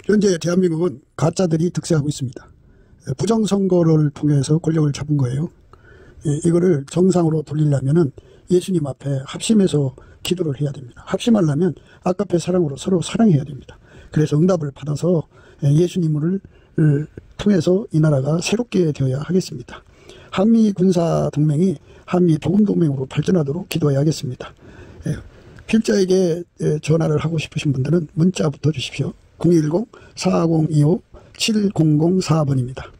현재 대한민국은 가짜들이 득세하고 있습니다. 부정선거를 통해서 권력을 잡은 거예요. 이거를 정상으로 돌리려면은 예수님 앞에 합심해서 기도를 해야 됩니다. 합심하려면 아까페 사랑으로 서로 사랑해야 됩니다. 그래서 응답을 받아서 예수님을 통해서 이 나라가 새롭게 되어야 하겠습니다. 한미 군사 동맹이 한미 도금 동맹으로 발전하도록 기도해야겠습니다. 필자에게 전화를 하고 싶으신 분들은 문자부터 주십시오. 010-4025-7004번입니다.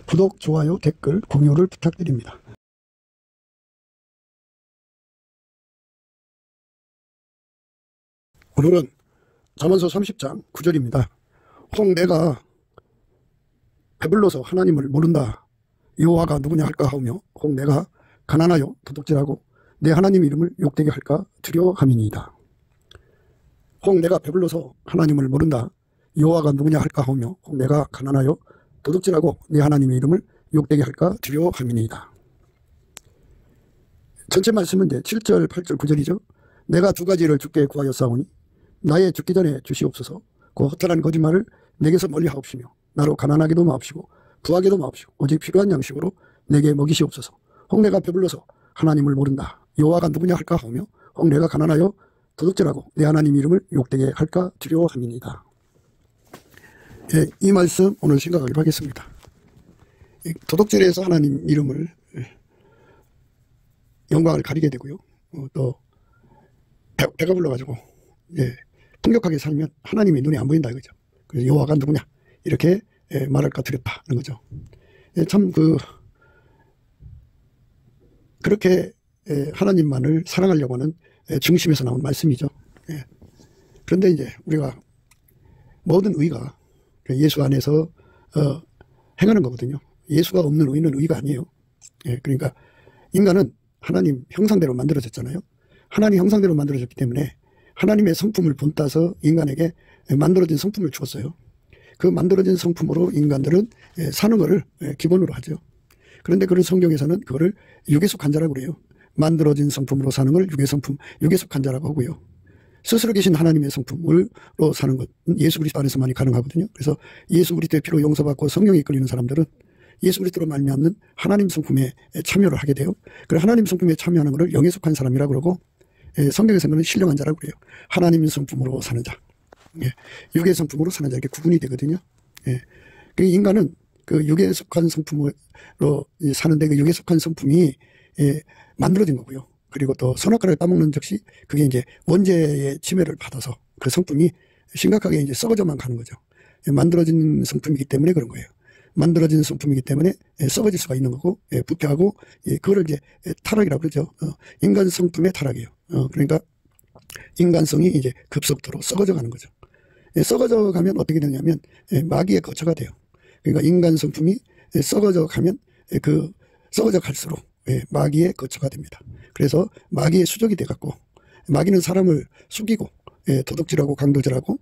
구독, 좋아요, 댓글, 공유를 부탁드립니다. 오늘은 잠언서 30장 9절입니다. 혹 내가 배불러서 하나님을 모른다. 여호와가 누구냐 할까 하오며 혹 내가 가난하여 도둑질하고 내 하나님 이름을 욕되게 할까 두려워함이니이다. 혹 내가 배불러서 하나님을 모른다. 여호와가 누구냐 할까 하오며 혹 내가 가난하여 도둑질하고 내 하나님의 이름을 욕되게 할까 두려워함이니이다. 전체 말씀은 이제 7절, 8절, 9절이죠. 내가 두 가지를 주께 구하였사오니 나의 죽기 전에 주시옵소서. 그 허탄한 거짓말을 내게서 멀리 하옵시며 나로 가난하게도 마옵시고 부하게도 마옵시고 오직 필요한 양식으로 내게 먹이시옵소서. 혹 내가 배불러서 하나님을 모른다. 여호와가 누구냐 할까 하오며 혹 내가 가난하여 도둑질하고 내 하나님 이름을 욕되게 할까 두려워함이니이다. 이 말씀 오늘 생각하기로 하겠습니다. 도둑질에서 하나님 이름을 영광을 가리게 되고요. 또 배가 불러가지고 풍족하게 살면 하나님이 눈에 안 보인다 이거죠. 그래서 여호와가 누구냐 이렇게 말할까 두렵다 하는 거죠. 참 그렇게 하나님만을 사랑하려고 하는 중심에서 나온 말씀이죠. 그런데 이제 우리가 모든 의가 예수 안에서 행하는 거거든요. 예수가 없는 의는 의가 아니에요. 그러니까 인간은 하나님 형상대로 만들어졌잖아요. 하나님 형상대로 만들어졌기 때문에 하나님의 성품을 본따서 인간에게 만들어진 성품을 주었어요. 그 만들어진 성품으로 인간들은 사는 것을 기본으로 하죠. 그런데 그런 성경에서는 그거를 육에 속한 자라고 그래요. 만들어진 성품으로 사는 걸 육에 속한 자라고 하고요. 스스로 계신 하나님의 성품으로 사는 것 예수 그리스도 안에서만이 가능하거든요. 그래서 예수 그리스도의 피로 용서받고 성령이 이끌리는 사람들은 예수 그리스도로 말미암는 하나님 성품에 참여를 하게 돼요. 그 하나님 성품에 참여하는 것을 영에 속한 사람이라고 그러고 성경에서는 신령한 자라고 그래요. 하나님 성품으로 사는 자, 육의 성품으로 사는 자 이렇게 구분이 되거든요. 그 인간은 그 육에 속한 성품으로 사는데 그 육에 속한 성품이 만들어진 거고요. 그리고 또 선악과를 따먹는 즉시 그게 이제 원죄의 침해를 받아서 그 성품이 심각하게 이제 썩어져만 가는 거죠. 만들어진 성품이기 때문에 그런 거예요. 만들어진 성품이기 때문에 썩어질 수가 있는 거고 부패하고 그거를 이제 타락이라고 그러죠. 인간 성품의 타락이에요. 그러니까 인간성이 이제 급속도로 썩어져 가는 거죠. 썩어져 가면 어떻게 되냐면 마귀의 거처가 돼요. 그러니까 인간 성품이 썩어져 가면 썩어져 갈수록 마귀의 거처가 됩니다. 그래서 마귀의 수적이 돼갖고 마귀는 사람을 속이고 도둑질하고 강도질하고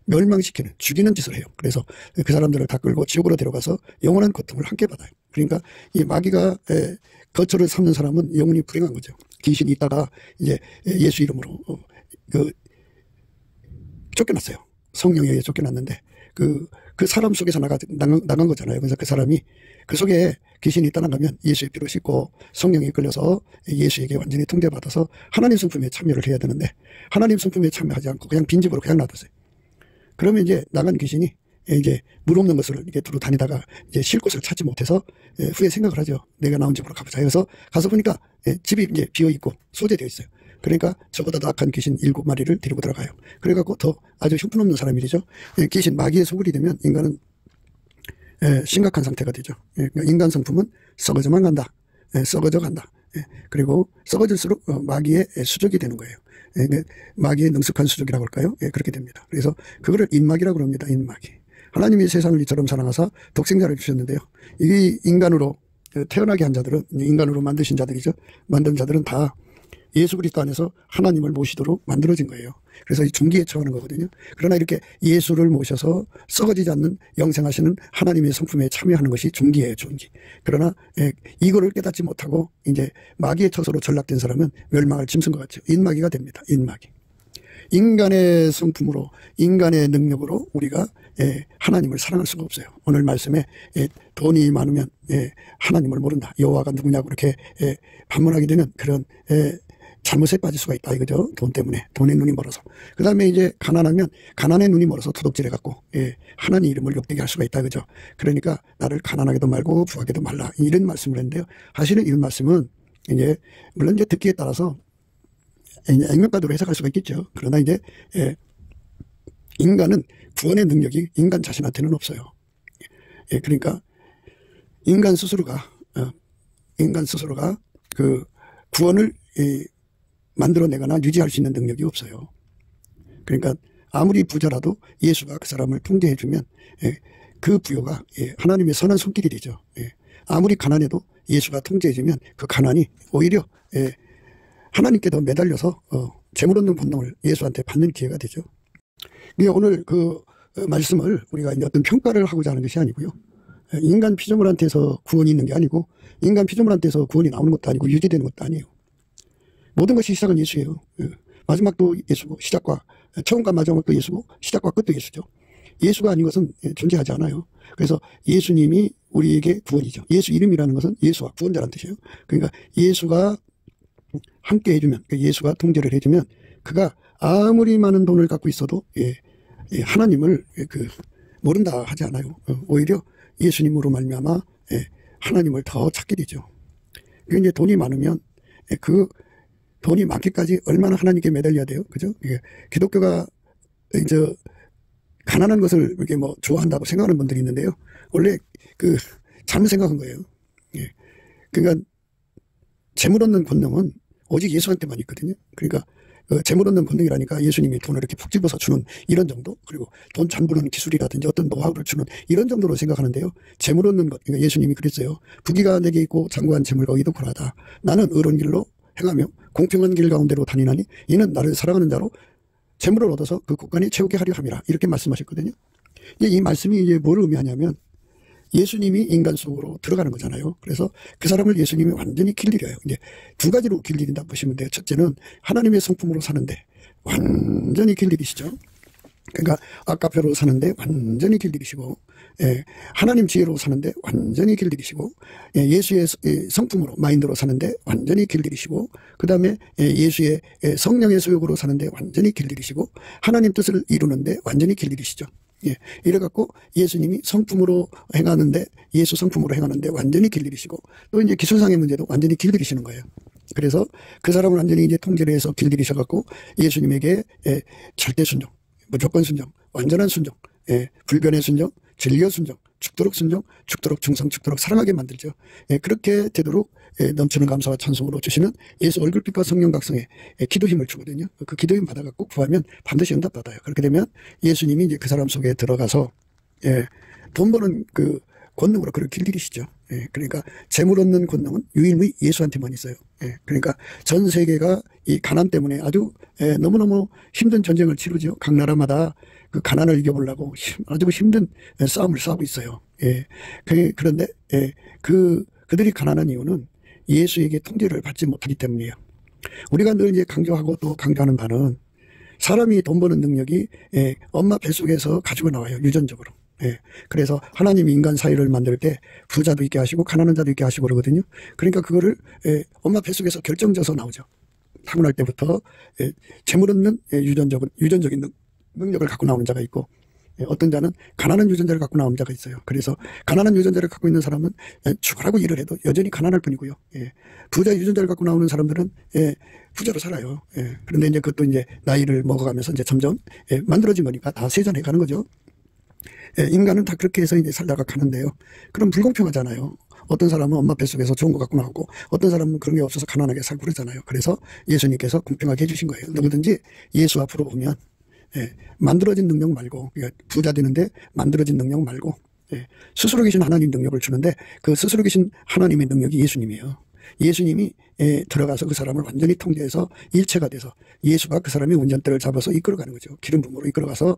멸망시키는 죽이는 짓을 해요. 그래서 그 사람들을 다 끌고 지옥으로 데려가서 영원한 고통을 함께 받아요. 그러니까 이 마귀가 거처를 삼는 사람은 영원히 불행한 거죠. 귀신이 있다가 이제 예수 이름으로 쫓겨났어요. 성령에 의해 쫓겨났는데 그 사람 속에서 나간 거잖아요. 그래서 그 사람이 그 속에 귀신이 떠나가면 예수의 피로 씻고 성령에 이끌려서 예수에게 완전히 통제받아서 하나님 성품에 참여를 해야 되는데 하나님 성품에 참여하지 않고 그냥 빈집으로 그냥 놔뒀어요. 그러면 이제 나간 귀신이 이제 물 없는 것을 이렇게 두루 다니다가 이제 쉴 곳을 찾지 못해서 후에 생각을 하죠. 내가 나온 집으로 가보자. 그래서 가서 보니까 집이 이제 비어 있고 소재되어 있어요. 그러니까 저보다 악한 귀신 7마리를 데리고 들어가요. 그래갖고 더 아주 형편없는 사람이죠. 귀신 마귀의 소굴이 되면 인간은 심각한 상태가 되죠. 그러니까 인간 성품은 썩어져만 간다. 썩어져 간다. 그리고 썩어질수록 마귀의 수적이 되는 거예요. 마귀의 능숙한 수적이라고 할까요? 그렇게 됩니다. 그래서 그거를 인마귀라고 합니다. 인마귀. 하나님이 세상을 이처럼 사랑하사 독생자를 주셨는데요. 이 인간으로 태어나게 한 자들은 인간으로 만드신 자들이죠. 만든 자들은 다 예수 그리스도 안에서 하나님을 모시도록 만들어진 거예요. 그래서 이 중기에 처하는 거거든요. 그러나 이렇게 예수를 모셔서 썩어지지 않는 영생하시는 하나님의 성품에 참여하는 것이 중기예요, 중기. 그러나 이거를 깨닫지 못하고 이제 마귀의 처소로 전락된 사람은 멸망을 짐승 것 같죠. 인마귀가 됩니다. 인마귀. 인간의 성품으로 인간의 능력으로 우리가 하나님을 사랑할 수가 없어요. 오늘 말씀에 돈이 많으면 하나님을 모른다. 여호와가 누구냐고 그렇게 반문하게 되는 그런 잘못에 빠질 수가 있다 이거죠. 돈 때문에. 돈의 눈이 멀어서. 그 다음에 이제 가난하면 가난의 눈이 멀어서 도둑질해갖고 하나님 이름을 욕되게 할 수가 있다 그죠. 그러니까 나를 가난하게도 말고 부하게도 말라 이런 말씀을 했는데요. 사실은 이런 말씀은 이제 물론 이제 듣기에 따라서 액면가도로 해석할 수가 있겠죠. 그러나 이제 인간은 구원의 능력이 인간 자신한테는 없어요. 그러니까 인간 스스로가 그 구원을 만들어내거나 유지할 수 있는 능력이 없어요. 그러니까 아무리 부자라도 예수가 그 사람을 통제해주면 그 부여가 하나님의 선한 손길이 되죠. 아무리 가난해도 예수가 통제해주면 그 가난이 오히려 하나님께 더 매달려서 재물 얻는 본능을 예수한테 받는 기회가 되죠. 오늘 그 말씀을 우리가 이제 어떤 평가를 하고자 하는 것이 아니고요. 인간 피조물한테서 구원이 있는 게 아니고 인간 피조물한테서 구원이 나오는 것도 아니고 유지되는 것도 아니에요. 모든 것이 시작은 예수예요. 마지막도 예수고 시작과 처음과 마지막도 예수고 시작과 끝도 예수죠. 예수가 아닌 것은 존재하지 않아요. 그래서 예수님이 우리에게 구원이죠. 예수 이름이라는 것은 예수와 구원자라는 뜻이에요. 그러니까 예수가 함께 해주면, 예수가 통제를 해주면 그가 아무리 많은 돈을 갖고 있어도 하나님을 모른다 하지 않아요. 오히려 예수님으로 말미암아 하나님을 더 찾게 되죠. 이제 돈이 많으면 그 돈이 많기까지 얼마나 하나님께 매달려야 돼요. 그죠? 기독교가 이제 가난한 것을 이렇게 뭐 좋아한다고 생각하는 분들이 있는데요. 원래 잘못 생각한 거예요. 그러니까 재물 얻는 권능은 오직 예수한테만 있거든요. 그러니까 재물 얻는 권능이라니까 예수님이 돈을 이렇게 푹 집어서 주는 이런 정도, 그리고 돈 잘 부르는 기술이라든지 어떤 노하우를 주는 이런 정도로 생각하는데요. 재물 얻는 것, 그러니까 예수님이 그랬어요. 부귀가 내게 있고 장구한 재물과 의도 권하다. 나는 의로운 길로 행하며 공평한 길 가운데로 다니나니 이는 나를 사랑하는 자로 재물을 얻어서 그 국간이 채우게 하려 함이라 이렇게 말씀하셨거든요. 이 말씀이 이제 뭘 의미하냐면 예수님이 인간 속으로 들어가는 거잖아요. 그래서 그 사람을 예수님이 완전히 길들여요. 이제 두 가지로 길들인다 보시면 돼요. 첫째는 하나님의 성품으로 사는데 완전히 길들이시죠. 그러니까 아까표로 사는데 완전히 길들이시고, 하나님 지혜로 사는데 완전히 길들이시고, 예수의 성품으로 마인드로 사는데 완전히 길들이시고, 그 다음에 예수의 성령의 소욕으로 사는데 완전히 길들이시고, 하나님 뜻을 이루는데 완전히 길들이시죠. 이래갖고 예수님이 성품으로 행하는데, 예수 성품으로 행하는데 완전히 길들이시고, 또 이제 기술상의 문제도 완전히 길들이시는 거예요. 그래서 그 사람을 완전히 이제 통제를 해서 길들이셔갖고 예수님에게 절대 순종, 무조건 순종, 완전한 순종, 불변의 순종, 진리의 순종, 죽도록 순종, 죽도록 충성, 죽도록 사랑하게 만들죠. 그렇게 되도록 넘치는 감사와 찬송으로 주시면 예수 얼굴빛과 성령 각성에 기도 힘을 주거든요. 그 기도 힘 받아갖고 구하면 반드시 응답 받아요. 그렇게 되면 예수님이 이제 그 사람 속에 들어가서 돈 버는 그 권능으로 그를 길들이시죠. 그러니까 재물 얻는 권능은 유일무이 예수한테만 있어요. 그러니까 전 세계가 이 가난 때문에 아주 너무너무 힘든 전쟁을 치르죠. 각 나라마다 그 가난을 이겨보려고 아주 힘든 싸움을 싸우고 있어요. 그런데 그들이 가난한 이유는 예수에게 통제를 받지 못하기 때문이에요. 우리가 늘 이제 강조하고 또 강조하는 바는 사람이 돈 버는 능력이 엄마 뱃속에서 가지고 나와요. 유전적으로. 그래서 하나님이 인간 사이를 만들 때 부자도 있게 하시고 가난한 자도 있게 하시고 그러거든요. 그러니까 그거를 엄마 뱃속에서 결정져서 나오죠. 타고날 때부터 재물 얻는 유전적인 능력을 갖고 나오는 자가 있고, 어떤 자는 가난한 유전자를 갖고 나오는 자가 있어요. 그래서 가난한 유전자를 갖고 있는 사람은 죽으라고 일을 해도 여전히 가난할 뿐이고요. 부자 유전자를 갖고 나오는 사람들은 부자로 살아요. 그런데 이제 그것도 이제 나이를 먹어가면서 이제 점점 만들어진 거니까 다 세전해 가는 거죠. 인간은 다 그렇게 해서 이제 살다가 가는데요. 그럼 불공평하잖아요. 어떤 사람은 엄마 뱃속에서 좋은 거 갖고 나오고 어떤 사람은 그런 게 없어서 가난하게 살고 그러잖아요. 그래서 예수님께서 공평하게 해주신 거예요. 누구든지 예수 앞으로 오면 만들어진 능력 말고, 그러니까 부자 되는데 만들어진 능력 말고 스스로 계신 하나님 능력을 주는데 그 스스로 계신 하나님의 능력이 예수님이에요. 예수님이 들어가서 그 사람을 완전히 통제해서 일체가 돼서 예수가 그 사람의 운전대를 잡아서 이끌어가는 거죠. 기름 부음으로 이끌어가서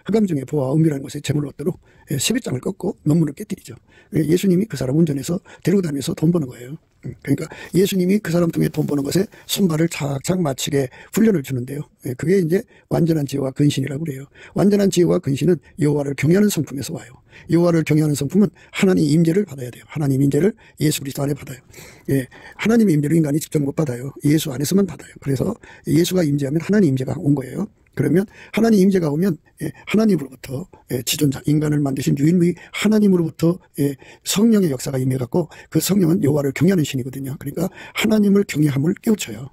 흑암 중에 보아 은밀한 곳에 재물을 얻도록 12장을 꺾고 논문을 깨뜨리죠. 예수님이 그 사람 운전해서 데리고 다니면서 돈 버는 거예요. 그러니까 예수님이 그 사람 통해 돈 버는 것에 손발을 착착 맞추게 훈련을 주는데요. 그게 이제 완전한 지혜와 근신이라고 그래요. 완전한 지혜와 근신은 여호와를 경외하는 성품에서 와요. 여호와를 경외하는 성품은 하나님 임재를 받아야 돼요. 하나님 임재를 예수 그리스도 안에 받아요. 하나님의 임재를 인간이 직접 못 받아요. 예수 안에서만 받아요. 그래서 예수가 임재하면 하나님 임재가 온 거예요. 그러면 하나님 임재가 오면 하나님으로부터 지존자 인간을 만드신 유일무이 하나님으로부터 성령의 역사가 임해갖고 그 성령은 여호와를 경외하는 신이거든요. 그러니까 하나님을 경외함을 깨우쳐요.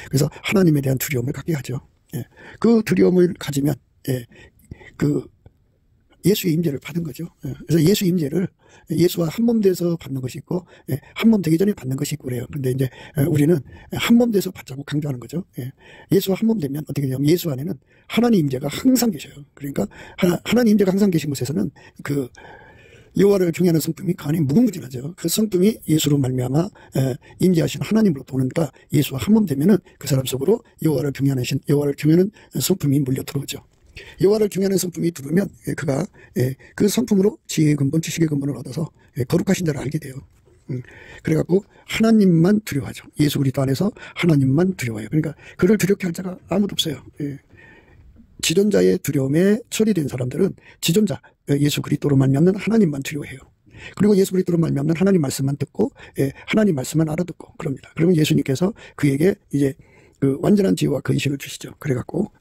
그래서 하나님에 대한 두려움을 갖게 하죠. 그 두려움을 가지면 그 예수의 임재를 받은 거죠. 그래서 예수 임재를 예수와 한 몸 돼서 받는 것이 있고 한 몸 되기 전에 받는 것이 있고 그래요. 그런데 이제 우리는 한 몸 돼서 받자고 강조하는 거죠. 예수와 한 몸 되면 어떻게 되냐면 예수 안에는 하나님 임재가 항상 계셔요. 그러니까 하나님 임재가 항상 계신 곳에서는 그 여호와를 경외하는 성품이 그 안에 무궁무진하죠. 그 성품이 예수로 말미암아 임재하신 하나님으로 도는가 예수와 한 몸 되면은 그 사람 속으로 여호와를 경외하는 성품이 물려 들어오죠. 여호와를 경외하는 성품이 들으면 그가 그 성품으로 지혜의 근본, 지식의 근본을 얻어서 거룩하신 자를 알게 돼요. 그래갖고 하나님만 두려워하죠. 예수 그리스도 안에서 하나님만 두려워해요. 그러니까 그를 두렵게 할 자가 아무도 없어요. 지존자의 두려움에 처리된 사람들은 지존자 예수 그리스도로 말미암는 하나님만 두려워해요. 그리고 예수 그리스도로 말미암는 하나님 말씀만 듣고 하나님 말씀만 알아듣고 그럽니다. 그러면 예수님께서 그에게 이제 그 완전한 지혜와 근신을 주시죠. 그래갖고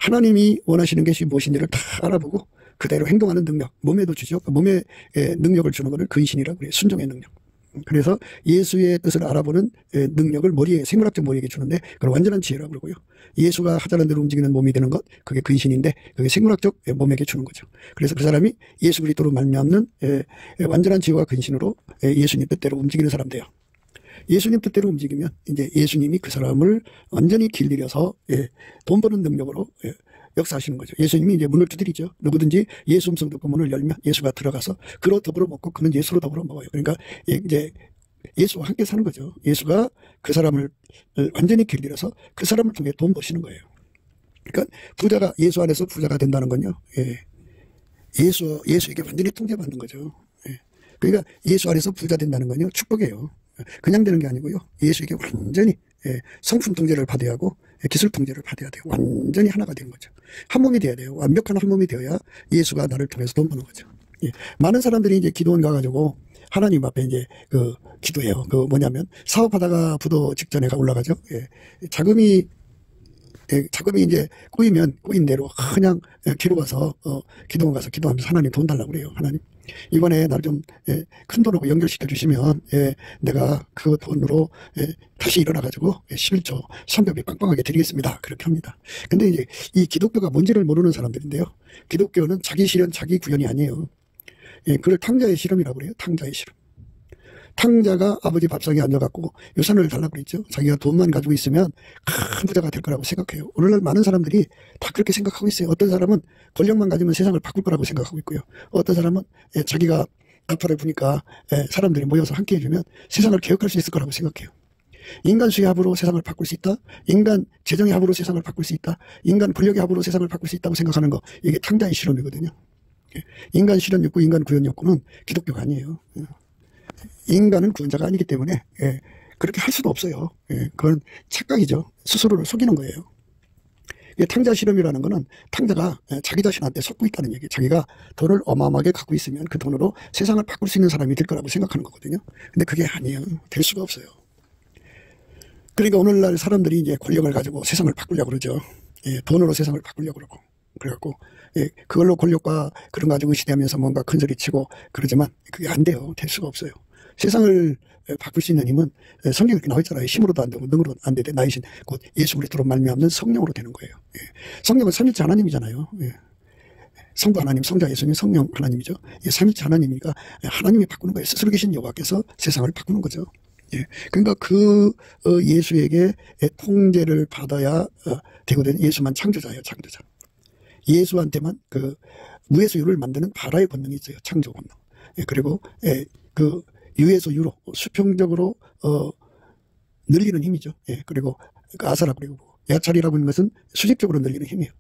하나님이 원하시는 것이 무엇인지를 다 알아보고 그대로 행동하는 능력, 몸에도 주죠. 몸에 능력을 주는 것을 근신이라고 그래요. 순종의 능력. 그래서 예수의 뜻을 알아보는 능력을 생물학적 머리에게 주는데 그걸 완전한 지혜라고 그러고요. 예수가 하자는 대로 움직이는 몸이 되는 것, 그게 근신인데 그게 생물학적 몸에게 주는 거죠. 그래서 그 사람이 예수 그리스도로 말미암는 완전한 지혜와 근신으로 예수님 뜻대로 움직이는 사람 돼요. 예수님 뜻대로 움직이면 이제 예수님이 그 사람을 완전히 길들여서 돈 버는 능력으로 역사하시는 거죠. 예수님이 이제 문을 두드리죠. 누구든지 예수 음성 듣고 문을 열면 예수가 들어가서 그로 더불어 먹고 그는 예수로 더불어 먹어요. 그러니까 이제 예수와 함께 사는 거죠. 예수가 그 사람을 완전히 길들여서 그 사람을 통해 돈 버시는 거예요. 그러니까 부자가 예수 안에서 부자가 된다는 건요. 예수에게 완전히 통제받는 거죠. 그러니까 예수 안에서 부자 된다는 건요. 축복이에요. 그냥 되는 게 아니고요. 예수에게 완전히 성품 통제를 받아야 하고 기술 통제를 받아야 돼요. 완전히 하나가 되는 거죠. 한 몸이 돼야 돼요. 완벽한 한 몸이 되어야 예수가 나를 통해서 돈 버는 거죠. 많은 사람들이 이제 기도원 가가지고 하나님 앞에 이제 기도해요. 뭐냐면 사업하다가 부도 직전에 올라가죠. 자금이 이제 꼬인 대로 그냥 기로 가서 기도원 가서 기도하면서 하나님 돈 달라고 그래요. 하나님 이번에 날 좀 큰 돈하고 연결시켜 주시면 내가 그 돈으로 다시 일어나가지고 11조 성벽비 빵빵하게 드리겠습니다. 그렇게 합니다. 근데 이제 이 기독교가 뭔지를 모르는 사람들인데요. 기독교는 자기 실현, 자기 구현이 아니에요. 그걸 탕자의 실험이라고 그래요. 탕자의 실험. 탕자가 아버지 밥상에 앉아갖고 유산을 달라고 그랬죠. 자기가 돈만 가지고 있으면 큰 부자가 될 거라고 생각해요. 오늘날 많은 사람들이 다 그렇게 생각하고 있어요. 어떤 사람은 권력만 가지면 세상을 바꿀 거라고 생각하고 있고요. 어떤 사람은 자기가 나팔을 부니까 사람들이 모여서 함께 해주면 세상을 개혁할 수 있을 거라고 생각해요. 인간 수의 합으로 세상을 바꿀 수 있다. 인간 재정의 합으로 세상을 바꿀 수 있다. 인간 권력의 합으로 세상을 바꿀 수 있다고 생각하는 거, 이게 탕자의 실험이거든요. 인간 실현 욕구, 인간 구현 욕구는 기독교가 아니에요. 인간은 구원자가 아니기 때문에 그렇게 할 수도 없어요. 그건 착각이죠. 스스로를 속이는 거예요. 탕자 실험이라는 거는 탕자가 자기 자신한테 속고 있다는 얘기예요. 자기가 돈을 어마어마하게 갖고 있으면 그 돈으로 세상을 바꿀 수 있는 사람이 될 거라고 생각하는 거거든요. 근데 그게 아니에요. 될 수가 없어요. 그러니까 오늘날 사람들이 이제 권력을 가지고 세상을 바꾸려고 그러죠. 돈으로 세상을 바꾸려고 그러고. 그래갖고 그걸로 권력과 그런 거 가지고 시대하면서 뭔가 큰소리 치고 그러지만 그게 안 돼요. 될 수가 없어요. 세상을 바꿀 수 있는 힘은 성경에 이렇게 나와 있잖아요. 힘으로도 안 되고 능으로도 안 되되 나이신 곧 예수 그리스도로 말미암는 성령으로 되는 거예요. 성령은 삼위일체 하나님이잖아요. 성부 하나님, 성자 예수님, 성령 하나님이죠. 삼위일체 하나님이니까 하나님이 바꾸는 거예요. 스스로 계신 여호와께서 세상을 바꾸는 거죠. 그러니까 그 예수에게 통제를 받아야 되거든요. 예수만 창조자예요. 창조자. 예수한테만 그 무에서 유를 만드는 발화의 본능이 있어요. 창조 본능. 그리고 그 유에서 유로 수평적으로 늘리는 힘이죠. 그리고 그 아사라 그리고 야찰이라고 하는 것은 수직적으로 늘리는 힘이에요.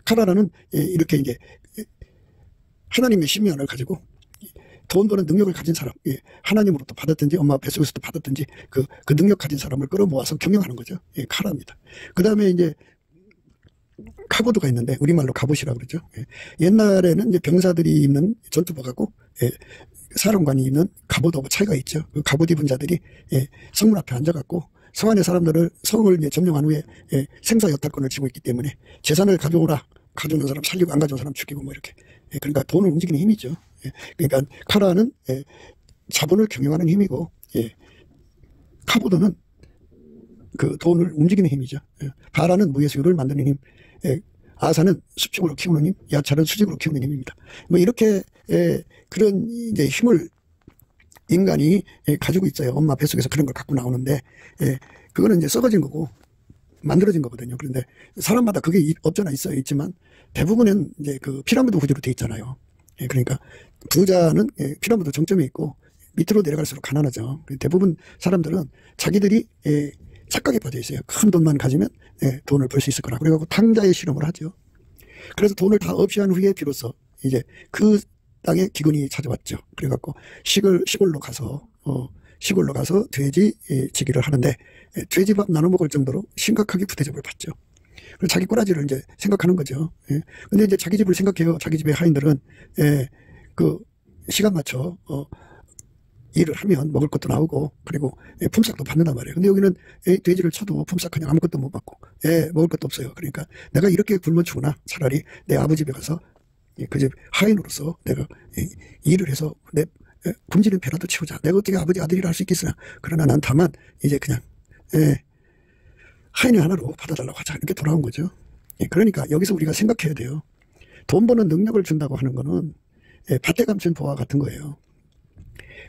카라라는 이렇게 이제 하나님의 심연을 가지고 돈 버는 능력을 가진 사람, 예, 하나님으로부터 받았든지 엄마 뱃속에서도 받았든지 그 능력 가진 사람을 끌어모아서 경영하는 거죠. 예, 카라입니다. 그 다음에 이제 카보드가 있는데 우리말로 갑옷이라고 그러죠. 예. 옛날에는 이제 병사들이 입는 전투복하고 예, 사령관이 입는 갑옷하고 차이가 있죠. 그 갑옷 입은 자들이 예, 성문 앞에 앉아갖고 성 안의 사람들을 성을 이제 점령한 후에 예, 생사 여탈권을 쥐고 있기 때문에 재산을 가져오라. 가져오는 사람 살리고 안 가져온 사람 죽이고 뭐 이렇게. 예, 그러니까 돈을 움직이는 힘이죠. 예, 그러니까 카라는 예, 자본을 경영하는 힘이고 예, 카보드는 그 돈을 움직이는 힘이죠. 예, 바라는 무예수유를 만드는 힘. 예, 아사는 습식으로 키우는 힘, 야찰은 수직으로 키우는 힘입니다. 뭐 이렇게 그런 이제 힘을 인간이 가지고 있어요. 엄마 뱃속에서 그런 걸 갖고 나오는데 그거는 이제 썩어진 거고 만들어진 거거든요. 그런데 사람마다 그게 없잖아 있지만 대부분은 이제 그 피라미드 구조로 돼 있잖아요. 그러니까 부자는 피라미드 정점에 있고 밑으로 내려갈수록 가난하죠. 대부분 사람들은 자기들이 착각에 빠져 있어요. 큰 돈만 가지면 돈을 벌 수 있을 거라. 그래갖고 탕자의 실험을 하죠. 그래서 돈을 다 없이한 후에 비로소 이제 그 땅에 기근이 찾아왔죠. 그래갖고 시골로 가서 돼지지기를 하는데 돼지밥 나눠 먹을 정도로 심각하게 부대접을 받죠. 그래서 자기 꼬라지를 이제 생각하는 거죠. 근데 이제 자기 집을 생각해요. 자기 집의 하인들은 그 시간 맞춰 일을 하면 먹을 것도 나오고 그리고 품삯도 받는단 말이에요. 근데 여기는 돼지를 쳐도 품삯 그냥 아무것도 못 받고 먹을 것도 없어요. 그러니까 내가 이렇게 굶어 죽으나 차라리 내 아버지 집에 가서 그 집 하인으로서 내가 일을 해서 내 굶주린 배라도 치우자. 내가 어떻게 아버지 아들이라 할 수 있겠으나 그러나 난 다만 이제 그냥 하인의 하나로 받아달라고 하자. 이렇게 돌아온 거죠. 그러니까 여기서 우리가 생각해야 돼요. 돈 버는 능력을 준다고 하는 거는 밭에 감춘 보화 같은 거예요.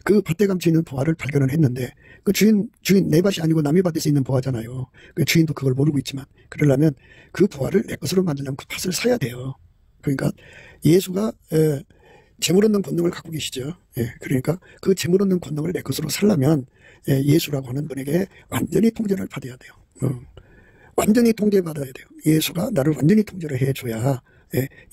그 밭에 감춰 있는 보화를 발견을 했는데 그 주인 내 밭이 아니고 남의 밭에서 있는 보화잖아요. 그 주인도 그걸 모르고 있지만 그러려면 그 보화를 내 것으로 만들려면 그 밭을 사야 돼요. 그러니까 예수가 재물 얻는 권능을 갖고 계시죠. 그러니까 그 재물 얻는 권능을 내 것으로 살려면 예수라고 하는 분에게 완전히 통제를 받아야 돼요. 완전히 통제받아야 돼요. 예수가 나를 완전히 통제를 해줘야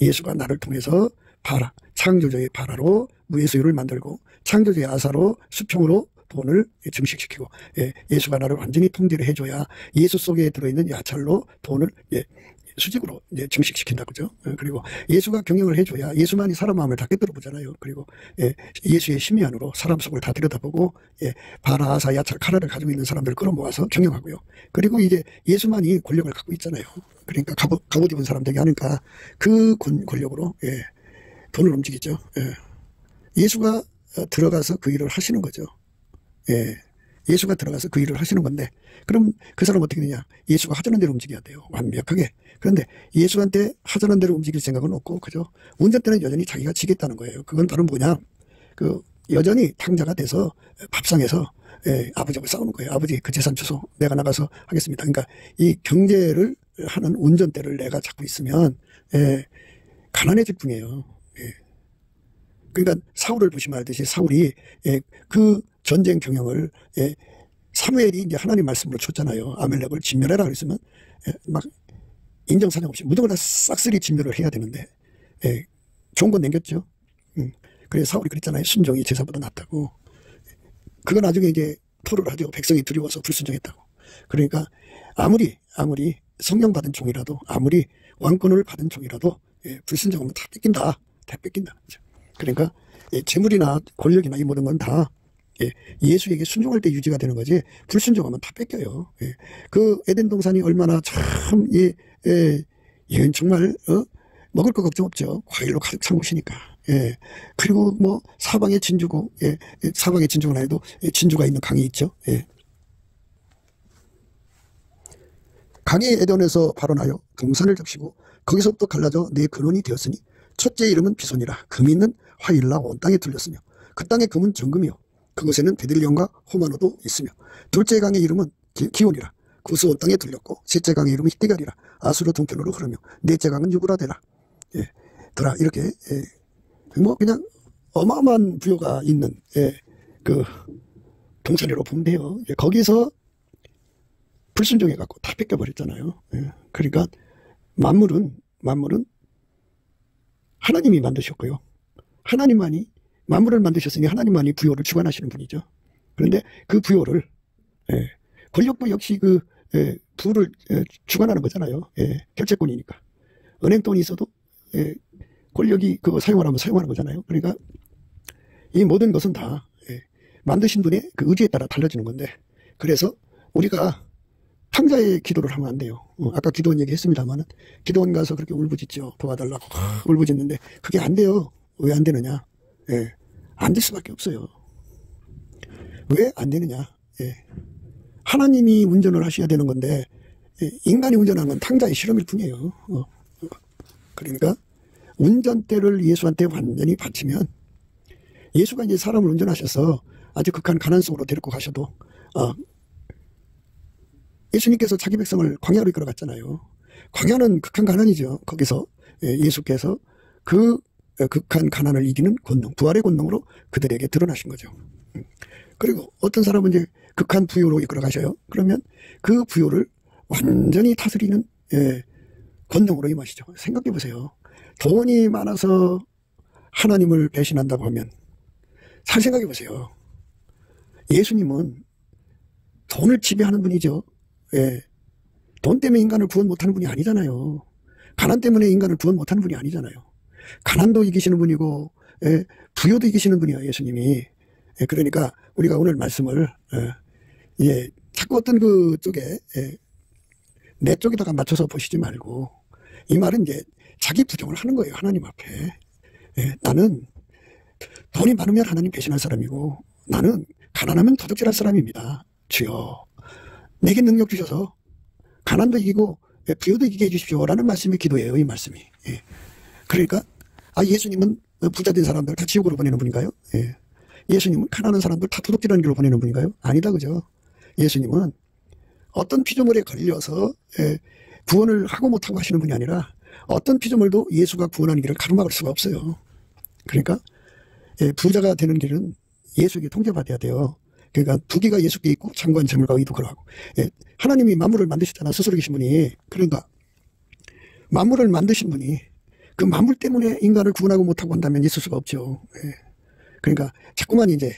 예수가 나를 통해서 바라, 창조주의 바라로 무예수유를 만들고 창조주의 아사로 수평으로 돈을 증식시키고 예수가 나를 완전히 통제를 해줘야 예수 속에 들어있는 야찰로 돈을 수직으로 이제 증식시킨다 그죠? 그리고 예수가 경영을 해줘야 예수만이 사람 마음을 다 깨뜨려 보잖아요. 그리고 예수의 심의 안으로 사람 속을 다 들여다보고 바라, 아사, 야찰, 카라를 가지고 있는 사람들을 끌어모아서 경영하고요. 그리고 이제 예수만이 권력을 갖고 있잖아요. 그러니까 갑옷 입은 사람들이 하니까 그 권력으로 돈을 움직이죠. 예수가 들어가서 그 일을 하시는 거죠. 예수가 들어가서 그 일을 하시는 건데 그럼 그 사람 어떻게 되냐? 예수가 하자는 대로 움직여야 돼요. 완벽하게. 그런데 예수한테 하자는 대로 움직일 생각은 없고 그죠? 운전대는 여전히 자기가 지겠다는 거예요. 그건 바로 뭐냐? 그 여전히 탕자가 돼서 밥상에서 아버지하고 싸우는 거예요. 아버지 그 재산 주소 내가 나가서 하겠습니다. 그러니까 이 경제를 하는 운전대를 내가 잡고 있으면 가난해질 뿐이에요. 그러니까 사울을 보시면 알듯이 사울이 그 전쟁 경영을 사무엘이 이제 하나님 말씀으로 줬잖아요. 아멜렉을 진멸해라 그랬으면 막 인정사정 없이 모든 걸 다 싹쓸이 진멸을 해야 되는데 좋은 건 남겼죠. 그래서 사울이 그랬잖아요. 순종이 제사보다 낫다고. 그거 나중에 이제 토를 하죠. 백성이 두려워서 불순종했다고. 그러니까 아무리 성령 받은 종이라도 아무리 왕권을 받은 종이라도 불순종하면 다 뺏긴다. 다 뺏긴다. 그러니까 재물이나 권력이나 이 모든 건 다 예수에게 순종할 때 유지가 되는 거지 불순종하면 다 뺏겨요. 그 에덴 동산이 얼마나 참 정말 먹을 거 걱정 없죠. 과일로 가득 찬 곳이니까. 그리고 뭐 사방에 진주고 사방에 진주가 아니도 진주가 있는 강이 있죠. 강이 에덴에서 발원하여 동산을 접시고 거기서부터 갈라져 네 근원이 되었으니 첫째 이름은 비손이라 금이 있는 화일라 온 땅에 들렸으며 그 땅의 금은 정금이요 그곳에는 베들리온과 호마노도 있으며 둘째 강의 이름은 기온이라 그것은 온 땅에 들렸고 셋째 강의 이름은 히띠갈이라 아수르 동편으로 흐르며 넷째 강은 유브라데라 더라 이렇게 뭐 그냥 어마어마한 부여가 있는 그 동산이라고 보면 돼요. 거기서 불순종해 갖고 다 뺏겨버렸잖아요. 그러니까 만물은 하나님이 만드셨고요. 하나님만이 만물을 만드셨으니 하나님만이 부요를 주관하시는 분이죠. 그런데 그 부요를 권력도 역시 그 부를 주관하는 거잖아요. 결제권이니까. 은행 돈이 있어도 권력이 그거 사용하라면 사용하는 거잖아요. 그러니까 이 모든 것은 다 만드신 분의 그 의지에 따라 달라지는 건데, 그래서 우리가 탕자의 기도를 하면 안 돼요. 아까 기도원 얘기했습니다만 기도원 가서 그렇게 울부짖죠. 도와달라고 울부짖는데 그게 안 돼요. 왜 안 되느냐? 안 될 수밖에 없어요. 왜 안 되느냐? 하나님이 운전을 하셔야 되는 건데 인간이 운전하는 건 탕자의 실험일 뿐이에요. 그러니까 운전대를 예수한테 완전히 바치면, 예수가 이제 사람을 운전하셔서 아주 극한 가난 속으로 데리고 가셔도 예수님께서 자기 백성을 광야로 이끌어 갔잖아요. 광야는 극한 가난이죠. 거기서 예수께서 그 극한 가난을 이기는 권능, 부활의 권능으로 그들에게 드러나신 거죠. 그리고 어떤 사람은 이제 극한 부요로 이끌어 가셔요. 그러면 그 부요를 완전히 다스리는 권능으로 임하시죠. 생각해 보세요. 돈이 많아서 하나님을 배신한다고 하면, 잘 생각해 보세요. 예수님은 돈을 지배하는 분이죠. 돈 때문에 인간을 구원 못하는 분이 아니잖아요. 가난 때문에 인간을 구원 못하는 분이 아니잖아요. 가난도 이기시는 분이고 부요도 이기시는 분이에요, 예수님이. 그러니까 우리가 오늘 말씀을 자꾸 어떤 그 쪽에 내 쪽에다가 맞춰서 보시지 말고, 이 말은 이제 자기 부정을 하는 거예요, 하나님 앞에. 나는 돈이 많으면 하나님 배신할 사람이고, 나는 가난하면 도둑질할 사람입니다. 주여, 내게 능력 주셔서 가난도 이기고 부요도 이기게 해주십시오 라는 말씀의 기도예요, 이 말씀이. 그러니까 예수님은 부자 된 사람들 다 지옥으로 보내는 분인가요? 예수님은 가난한 사람들 다 도둑질하는 길로 보내는 분인가요? 아니다, 그죠? 예수님은 어떤 피조물에 걸려서 구원을 하고 못하고 하시는 분이 아니라, 어떤 피조물도 예수가 구원하는 길을 가로막을 수가 없어요. 그러니까 부자가 되는 길은 예수에게 통제받아야 돼요. 그러니까 부귀가 예수께 있고 장관 재물과 의도 그러하고. 하나님이 만물을 만드셨잖아, 스스로 계신 분이. 그러니까 만물을 만드신 분이 그 만물 때문에 인간을 구원하고 못하고 한다면 있을 수가 없죠. 그러니까 자꾸만 이제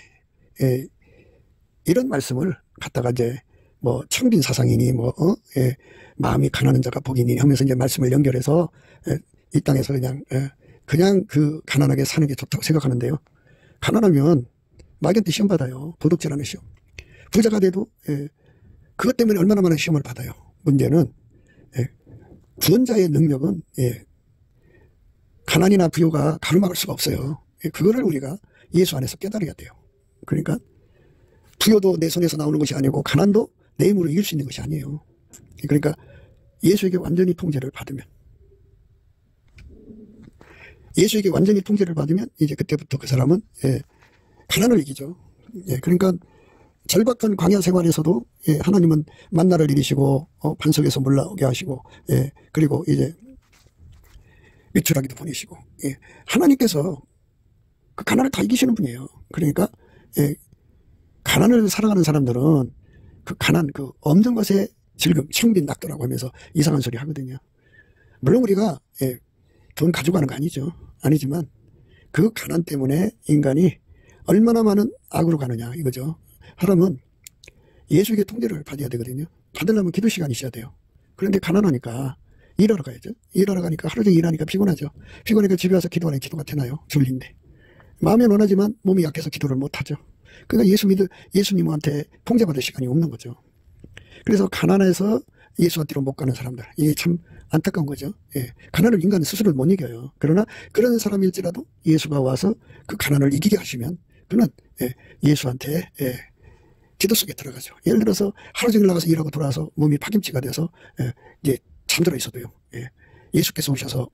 이런 말씀을 갖다가 이제 뭐 청빈 사상이니 마음이 가난한 자가 복이니 하면서 이제 말씀을 연결해서 이 땅에서 그냥 그 가난하게 사는 게 좋다고 생각하는데요. 가난하면 마귀한테 시험 받아요. 도둑질하는 시험. 부자가 돼도 그것 때문에 얼마나 많은 시험을 받아요. 문제는 구원자의 능력은 가난이나 부요가 가로막을 수가 없어요. 그거를 우리가 예수 안에서 깨달아야 돼요. 그러니까 부요도 내 손에서 나오는 것이 아니고 가난도 내 힘으로 이길 수 있는 것이 아니에요. 그러니까 예수에게 완전히 통제를 받으면, 예수에게 완전히 통제를 받으면 이제 그때부터 그 사람은 가난을 이기죠. 그러니까 절박한 광야 생활에서도 하나님은 만나를 내리시고 반석에서 물 나오게 하시고 그리고 이제 메추라기도 보내시고 하나님께서 그 가난을 다 이기시는 분이에요. 그러니까 가난을 사랑하는 사람들은 그 가난, 그 없는 것에 즐금, 청빈 낙도라고 하면서 이상한 소리 하거든요. 물론 우리가 돈 가져가는 거 아니죠. 아니지만 그 가난 때문에 인간이 얼마나 많은 악으로 가느냐 이거죠. 사람은 예수에게 통제를 받아야 되거든요. 받으려면 기도 시간이 있어야 돼요. 그런데 가난하니까 일하러 가야죠. 일하러 가니까 하루 종일 일하니까 피곤하죠. 피곤하니까 집에 와서 기도하는 기도가 되나요? 졸린데. 마음엔 원하지만 몸이 약해서 기도를 못하죠. 그러니까 예수님한테 통제받을 시간이 없는 거죠. 그래서 가난해서 예수한테로 못 가는 사람들, 이게 참 안타까운 거죠. 가난을 인간은 스스로 못 이겨요. 그러나 그런 사람일지라도 예수가 와서 그 가난을 이기게 하시면 그는 예수한테 기도 속에 들어가죠. 예를 들어서 하루 종일 나가서 일하고 돌아와서 몸이 파김치가 돼서 이제 잠들어 있어도요. 예수께서 오셔서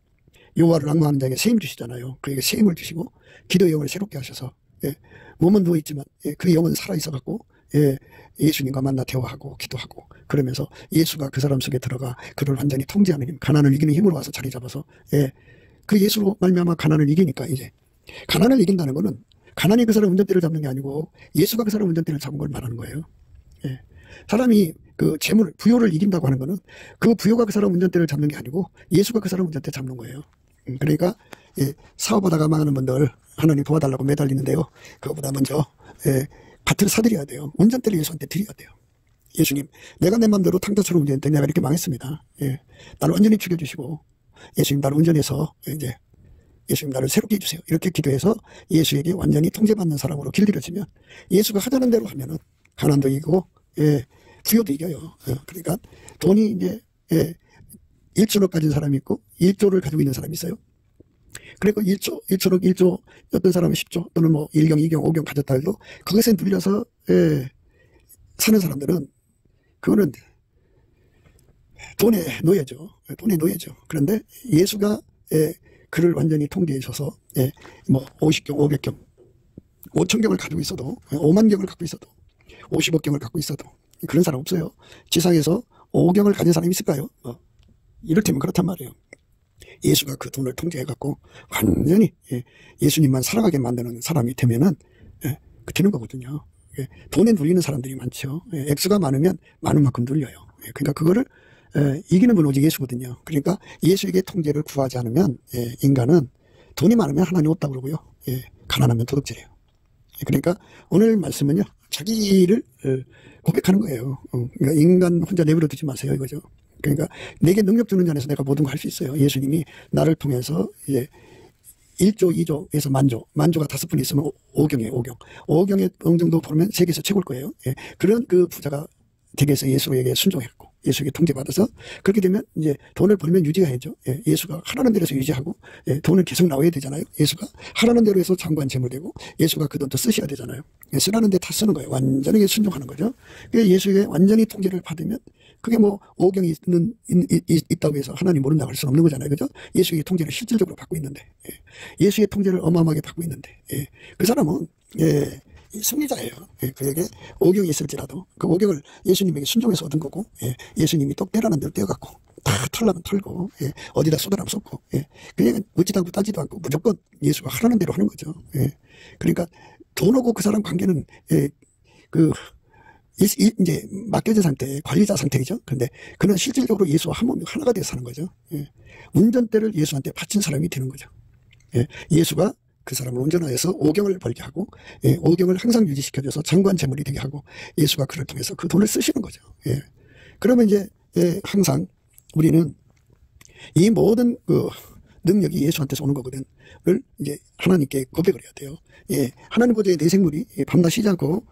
여호와를 앙망하는 자에게 새 힘 주시잖아요. 그에게 새 힘을 주시고 기도의 영을 새롭게 하셔서 몸은 누워있지만 그 영은 살아있어갖고 예수님과 만나 대화하고 기도하고 그러면서 예수가 그 사람 속에 들어가 그를 완전히 통제하는 힘, 가난을 이기는 힘으로 와서 자리 잡아서 그 예수로 말미암아 가난을 이기니까 이제 가난을 이긴다는 거는 가난이 그 사람 운전대를 잡는 게 아니고 예수가 그 사람 운전대를 잡은 걸 말하는 거예요. 사람이 그 재물, 부요를 이긴다고 하는 거는 그 부요가 그 사람 운전대를 잡는 게 아니고 예수가 그 사람 운전대 잡는 거예요. 그러니까 사업하다가 망하는 분들 하나님 도와달라고 매달리는데요. 그거보다 먼저 밭을 사드려야 돼요. 운전대를 예수한테 드려야 돼요. 예수님, 내가 내 맘대로 탕자처럼 운전했더니 내가 이렇게 망했습니다. 나를 완전히 죽여주시고 예수님 나를 운전해서 이제 예수님 나를 새롭게 해주세요. 이렇게 기도해서 예수에게 완전히 통제받는 사람으로 길들여지면 예수가 하자는 대로 하면은 가난도 이기고 부여도 이겨요. 그러니까 돈이 이제 1천억 가진 사람이 있고 1조를 가지고 있는 사람이 있어요. 그리고 1천억, 1조, 어떤 사람은 10조 또는 뭐 1경, 2경, 5경 가졌다 해도 그것에 눌려서 사는 사람들은 그거는 돈의 노예죠. 돈의 노예죠. 그런데 예수가 그를 완전히 통제해 줘서 뭐 50경, 500경, 5,000경을 가지고 있어도 5만 경을 갖고 있어도 50억 경을 갖고 있어도 그런 사람 없어요. 지상에서 5경을 가진 사람이 있을까요? 이를테면 그렇단 말이에요. 예수가 그 돈을 통제해갖고 완전히 예수님만 사랑하게 만드는 사람이 되면은 되는 거거든요. 돈에 눌리는 사람들이 많죠. 액수가 많으면 많은 만큼 눌려요. 그러니까 그거를 이기는 건 오직 예수거든요. 그러니까 예수에게 통제를 구하지 않으면 인간은 돈이 많으면 하나님 없다고 그러고요. 가난하면 도둑질해요. 그러니까 오늘 말씀은요. 자기를 고백하는 거예요. 그러니까 인간 혼자 내버려 두지 마세요 이거죠. 그러니까 내게 능력 주는 자에서 내가 모든 걸 할 수 있어요. 예수님이 나를 통해서 이제 1조, 2조에서 만조가 5분 있으면 5경이에요. 5경의 어느 정도 보면 세계에서 최고일 거예요. 그런 그 부자가 댁에서 예수에게 순종했고 예수에게 통제받아서 그렇게 되면 이제 돈을 벌면 유지해야죠. 예수가 하라는 대로 해서 유지하고 돈은 계속 나와야 되잖아요. 예수가 하라는 대로 해서 장관 재물되고 예수가 그 돈도 쓰셔야 되잖아요. 쓰라는 데 다 쓰는 거예요. 완전히 순종하는 거죠. 예수에게 완전히 통제를 받으면 그게 뭐 5경이 있다고 해서 하나님 모른다고 할 수는 없는 거잖아요. 그죠? 예수의 통제를 실질적으로 받고 있는데 예수의 통제를 어마어마하게 받고 있는데 그 사람은 승리자예요. 그에게 5경이 있을지라도 그 5경을 예수님에게 순종해서 얻은 거고 예수님이 똑 떼라는 대로 떼어갖고 다 털라면 털고 어디다 쏟아라면 쏟고 그냥 묻지도 않고 따지도 않고 무조건 예수가 하라는 대로 하는 거죠. 그러니까 돈하고 그 사람 관계는 이제 맡겨진 상태, 관리자 상태이죠. 그런데 그는 실질적으로 예수와 한 몸이 하나가 돼서 사는 거죠. 운전대를 예수한테 바친 사람이 되는 거죠. 예수가 그 사람을 운전하여서 5경을 벌게 하고 5경을 항상 유지시켜줘서 장관 재물이 되게 하고 예수가 그를 통해서 그 돈을 쓰시는 거죠. 그러면 이제 항상 우리는 이 모든 그 능력이 예수한테서 오는 거거든. 을 이제 하나님께 고백을 해야 돼요. 하나님 보좌에 내 생물이 밤낮 쉬지 않고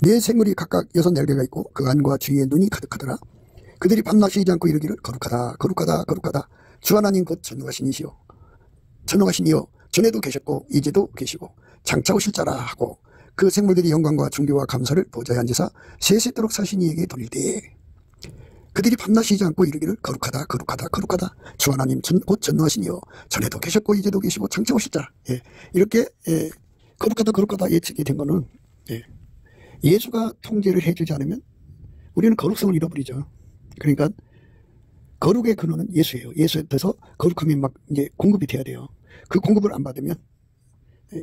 네 생물이 각각 6-4개가 있고 그 안과 주위에 눈이 가득하더라. 그들이 밤낮 쉬지 않고 이르기를 거룩하다 거룩하다 거룩하다 주 하나님 곧 전능하신 이요 전에도 계셨고 이제도 계시고 장차 오실 자라 하고 그 생물들이 영광과 존귀와 감사를 보좌에 앉으사 세세토록 사신 이에게 돌릴 때에 그들이 밤낮 쉬지 않고 이르기를 거룩하다 거룩하다 거룩하다 주 하나님 곧 전능하신 이요 전에도 계셨고 이제도 계시고 장차 오실 자라. 이렇게 거룩하다 거룩하다 예측이 된 거는 예수가 통제를 해주지 않으면 우리는 거룩성을 잃어버리죠. 그러니까 거룩의 근원은 예수예요. 예수에서 거룩함이 막 이제 공급이 돼야 돼요. 그 공급을 안 받으면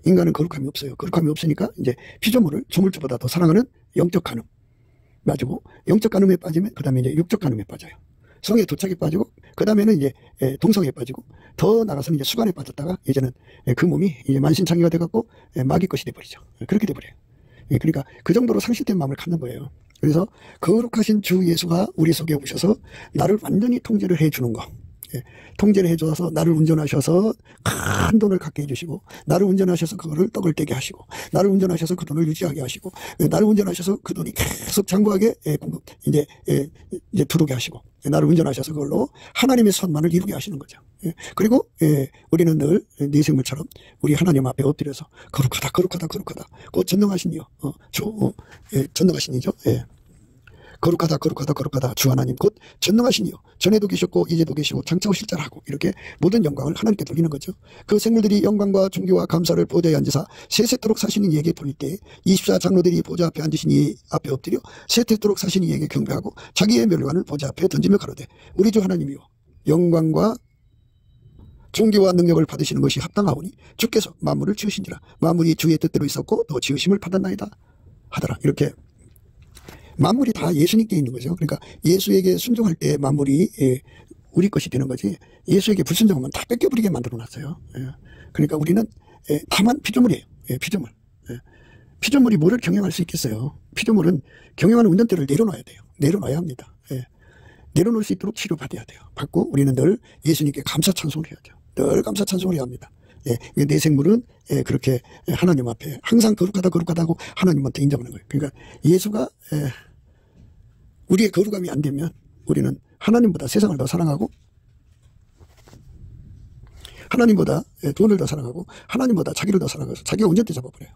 인간은 거룩함이 없어요. 거룩함이 없으니까 이제 피조물을 조물주보다 더 사랑하는 영적 간음 맞고 영적 간음에 빠지면 그 다음에 이제 육적 간음에 빠져요. 성에 도착에 빠지고 그 다음에는 이제 동성에 빠지고 더 나가서는 이제 수간에 빠졌다가 이제는 그 몸이 이제 만신창이가 돼갖고 마귀 것이 돼버리죠. 그렇게 돼버려요. 그러니까 그 정도로 상실된 마음을 갖는 거예요. 그래서 거룩하신 주 예수가 우리 속에 오셔서 나를 완전히 통제를 해주는 거. 통제를 해줘서 나를 운전하셔서 큰 돈을 갖게 해주시고 나를 운전하셔서 그거를 떡을 떼게 하시고 나를 운전하셔서 그 돈을 유지하게 하시고 나를 운전하셔서 그 돈이 계속 장부하게 이제 들어오게 하시고 나를 운전하셔서 그걸로 하나님의 선만을 이루게 하시는 거죠. 그리고 우리는 늘 네 생물처럼 우리 하나님 앞에 엎드려서 거룩하다 거룩하다 거룩하다 곧 전능하신 이요 전능하신 이죠. 거룩하다 거룩하다 거룩하다 주 하나님 곧 전능하시니요 전에도 계셨고 이제도 계시고 장차 오실 자라고 이렇게 모든 영광을 하나님께 돌리는 거죠. 그 생물들이 영광과 존귀와 감사를 보좌에 앉으사 세세토록 사시는 이에게 돌릴 때 24장로들이 보좌 앞에 앉으신 이 앞에 엎드려 세세토록 사시는 이에게 경배하고 자기의 멸관을 보좌 앞에 던지며 가로되 우리 주 하나님이요 영광과 존귀와 능력을 받으시는 것이 합당하오니 주께서 만물을 지으신지라 만물이 주의 뜻대로 있었고 또 지으심을 받았나이다 하더라. 이렇게 만물이 다 예수님께 있는 거죠. 그러니까 예수에게 순종할 때 만물이 우리 것이 되는 거지 예수에게 불순종하면 다 뺏겨버리게 만들어놨어요. 예. 그러니까 우리는 다만 피조물이에요. 예, 피조물. 예. 피조물이 뭐를 경영할 수 있겠어요. 피조물은 경영하는 운전대를 내려놔야 돼요. 내려놔야 합니다. 예. 내려놓을 수 있도록 치료받아야 돼요. 받고 우리는 늘 예수님께 감사 찬송을 해야죠. 늘 감사 찬송을 해야 합니다. 예, 내 생물은 그렇게 하나님 앞에 항상 거룩하다고 하나님한테 인정하는 거예요. 그러니까 예수가 우리의 거룩함이 안 되면 우리는 하나님보다 세상을 더 사랑하고 하나님보다 돈을 더 사랑하고 하나님보다 자기를 더 사랑해서 자기가 운전대 잡아버려요.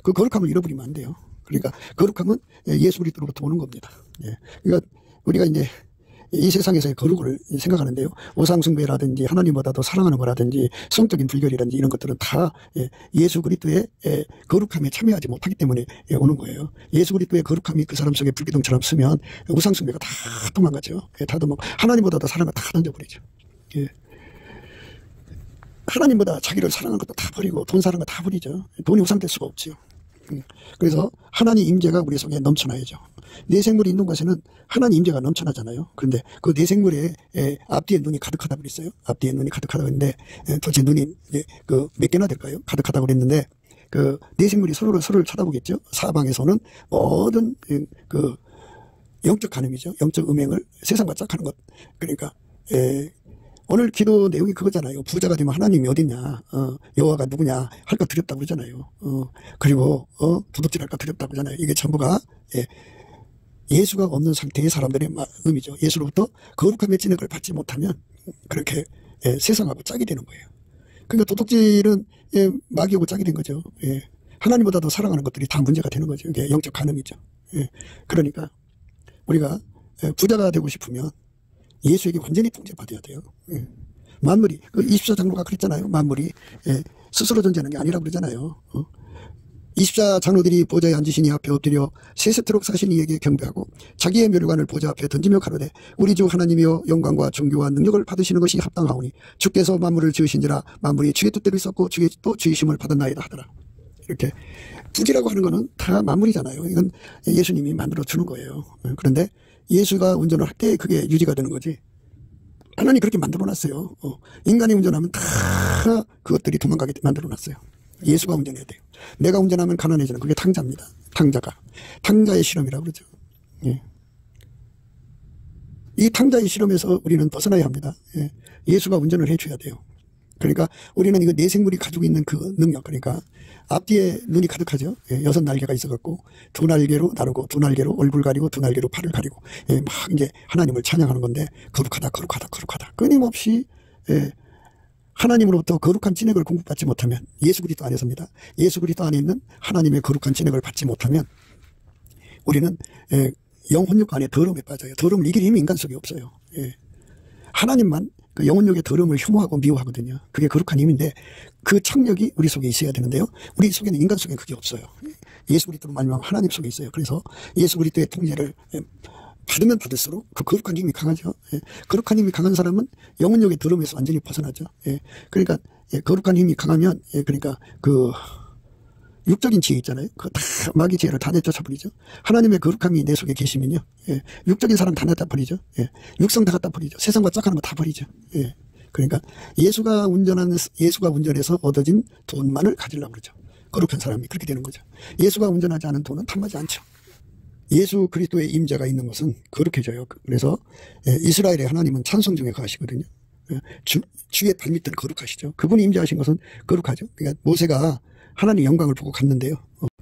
그 거룩함을 잃어버리면 안 돼요. 그러니까 거룩함은 예수 그리스도로부터 오는 겁니다. 예, 그러니까 우리가 이제 이 세상에서의 거룩을 생각하는데요. 우상숭배라든지 하나님보다 더 사랑하는 거라든지 성적인 불결이라든지 이런 것들은 다 예수 그리스도의 거룩함에 참여하지 못하기 때문에 오는 거예요. 예수 그리스도의 거룩함이 그 사람 속에 불기둥처럼 쓰면 우상숭배가 다 도망가죠. 다 도망. 하나님보다 더 사랑을 다 던져버리죠. 예. 하나님보다 자기를 사랑하는 것도 다 버리고 돈 사랑하는 거 다 버리죠. 돈이 우상될 수가 없죠. 그래서 하나님 임재가 우리 속에 넘쳐나야죠. 내 생물이 있는 곳에는 하나님 임재가 넘쳐나잖아요. 그런데 그 내 생물에 앞뒤에 눈이 가득하다고 그랬어요. 앞뒤에 눈이 가득하다고 했는데 도대체 눈이 그 몇 개나 될까요? 가득하다고 그랬는데 그 내 생물이 서로를 쳐다보겠죠. 사방에서는 모든 그 영적 간음이죠. 영적 음행을 세상과 짝하는 것. 그러니까 오늘 기도 내용이 그거잖아요. 부자가 되면 하나님이 어딨냐, 여호와가 누구냐 할까 두렵다고 그러잖아요. 그리고 도둑질할까 두렵다고 그러잖아요. 이게 전부가 예수가 없는 상태의 사람들의 마음이죠. 예수로부터 거룩함의 진액을 받지 못하면 그렇게 세상하고 짝이 되는 거예요. 그러니까 도둑질은 마귀하고 짝이 된 거죠. 하나님보다 더 사랑하는 것들이 다 문제가 되는 거죠. 이게 영적 간음이죠. 그러니까 우리가 부자가 되고 싶으면 예수에게 완전히 통제받아야 돼요. 만물이, 그 24장로가 그랬잖아요. 만물이 스스로 존재하는 게 아니라고 그러잖아요. 24장로들이 보좌에 앉으신 이 앞에 엎드려 세세토록 사신 이에게 경배하고 자기의 멸관을 보좌 앞에 던지며 가로되 우리 주 하나님이여 영광과 존귀와 능력을 받으시는 것이 합당하오니 주께서 만물을 지으신지라 만물이 주의 뜻대로 있었고 주의 또 주의심을 받았나이다 하더라. 이렇게 부지라고 하는 거는 다 만물이잖아요. 이건 예수님이 만들어 주는 거예요. 그런데 예수가 운전을 할 때 그게 유지가 되는 거지. 하나님 그렇게 만들어 놨어요. 인간이 운전하면 다 그것들이 도망가게 만들어 놨어요. 예수가 운전해야 돼요. 내가 운전하면 가난해지는 그게 탕자입니다. 탕자의 실험이라고 그러죠. 예. 이 탕자의 실험에서 우리는 벗어나야 합니다. 예수가 운전을 해줘야 돼요. 그러니까 우리는 이거 내 생물이 가지고 있는 그 능력, 그러니까 앞뒤에 눈이 가득하죠. 6날개가 있어갖고 2날개로 나르고 2날개로 얼굴 가리고 2날개로 팔을 가리고 막 이제 하나님을 찬양하는 건데 거룩하다. 끊임없이 하나님으로부터 거룩한 진액을 공급받지 못하면 예수 그리스도 안에서입니다. 예수 그리스도 안에 있는 하나님의 거룩한 진액을 받지 못하면 우리는 영혼육 안에 더러움에 빠져요. 더러움을 이길 힘이 인간 속에 없어요. 하나님만 그 영혼력의 더러움을 혐오하고 미워하거든요. 그게 거룩한 힘인데 그 청력이 우리 속에 있어야 되는데요. 우리 속에는 인간 속에 그게 없어요. 예수 그리스도로 말미암아 하나님 속에 있어요. 그래서 예수 그리스도의 통제를 받으면 받을수록 그 거룩한 힘이 강하죠. 거룩한 힘이 강한 사람은 영혼력의 더러움에서 완전히 벗어나죠. 그러니까 거룩한 힘이 강하면 그러니까 그 육적인 지혜 있잖아요. 그 다 마귀 지혜를 다 내쫓아버리죠. 하나님의 거룩함이 내 속에 계시면요. 육적인 사람 다 내다 버리죠. 육성 다 갖다 버리죠. 세상과 짝하는 거 다 버리죠. 그러니까 예수가 운전해서 얻어진 돈만을 가지려고 그러죠. 거룩한 사람이 그렇게 되는 거죠. 예수가 운전하지 않은 돈은 탐하지 않죠. 예수 그리스도의 임재가 있는 것은 거룩해져요. 그래서 이스라엘의 하나님은 찬송 중에 거하시거든요. 주의 발밑들은 거룩하시죠. 그분이 임재하신 것은 거룩하죠. 그러니까 모세가 하나님 영광을 보고 갔는데요.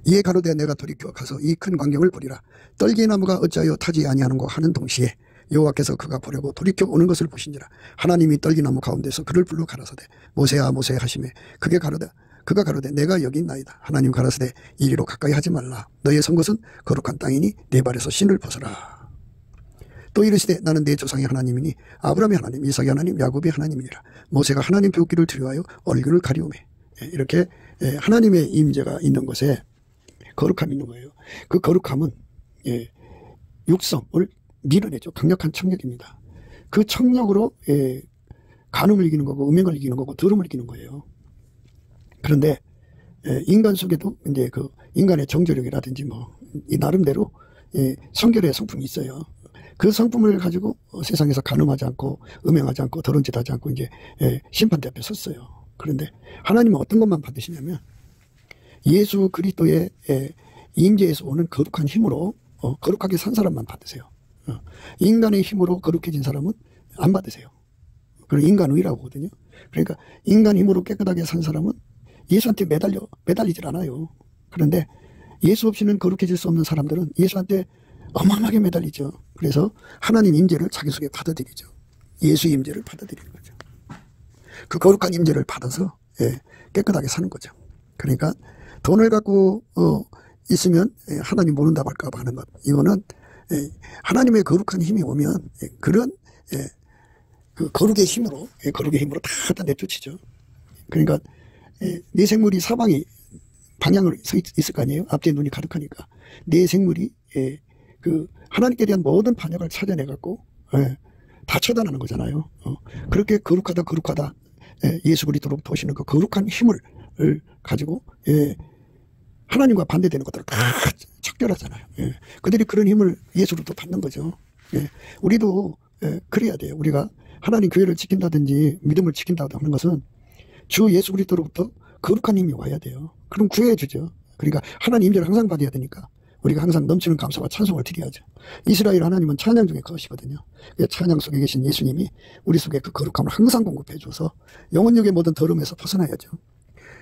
이에 가로되 내가 돌이켜 가서 이 큰 광경을 보리라. 떨기 나무가 어찌하여 타지 아니하는고 하는 동시에 여호와께서 그가 보려고 돌이켜 오는 것을 보신지라. 하나님이 떨기 나무 가운데서 그를 불러 가라사대 모세야 모세 하시매 그가 가로되 내가 여기 있나이다. 하나님 가라사대 이리로 가까이 하지 말라. 너의 선 것은 거룩한 땅이니 내 발에서 신을 벗어라. 또 이르시되 나는 내 조상의 하나님이니 아브라함의 하나님 이삭의 하나님 야곱의 하나님이니라. 모세가 하나님 배우기를 두려워하여 얼굴을 가리우매. 이렇게 하나님의 임재가 있는 곳에 거룩함이 있는 거예요. 그 거룩함은 육성을 밀어내죠. 강력한 청력입니다. 그 청력으로 간음을 이기는 거고 음행을 이기는 거고 더러움을 이기는 거예요. 그런데 인간 속에도 이제 그 인간의 정조력이라든지 뭐 이 나름대로 성결의 성품이 있어요. 그 성품을 가지고 세상에서 간음하지 않고 음행하지 않고 더러운 짓 하지 않고 이제 심판대 앞에 섰어요. 그런데 하나님은 어떤 것만 받으시냐면 예수 그리스도의 임재에서 오는 거룩한 힘으로 거룩하게 산 사람만 받으세요. 인간의 힘으로 거룩해진 사람은 안 받으세요. 그걸 인간의라고 하거든요. 그러니까 인간 힘으로 깨끗하게 산 사람은 예수한테 매달리질 않아요. 그런데 예수 없이는 거룩해질 수 없는 사람들은 예수한테 어마어마하게 매달리죠. 그래서 하나님 임재를 자기 속에 받아들이죠. 예수 임재를 받아들이는 거죠. 그 거룩한 임재를 받아서 깨끗하게 사는 거죠. 그러니까 돈을 갖고 있으면 하나님 모른다고 할까 봐 하는 것. 이거는 하나님의 거룩한 힘이 오면 그런 그 거룩의 힘으로 다 내쫓이죠. 그러니까 네 생물이 사방이 방향으로 서 있을 거 아니에요. 앞뒤에 눈이 가득하니까 네 생물이 그 하나님께 대한 모든 반역을 찾아내갖고 다 처단하는 거잖아요. 그렇게 거룩하다 예수 그리스도로부터 오시는 그 거룩한 힘을 가지고 하나님과 반대되는 것들을 다 척결하잖아요. 그들이 그런 힘을 예수로부터 받는 거죠. 우리도 그래야 돼요. 우리가 하나님 교회를 지킨다든지 믿음을 지킨다고 하는 것은 주 예수 그리스도로부터 거룩한 힘이 와야 돼요. 그럼 구해주죠. 그러니까 하나님 임재를 항상 받아야 되니까 우리가 항상 넘치는 감사와 찬송을 드려야죠. 이스라엘 하나님은 찬양 중에 그것이거든요. 찬양 속에 계신 예수님이 우리 속에 그 거룩함을 항상 공급해 줘서 영혼력의 모든 더러움에서 벗어나야죠.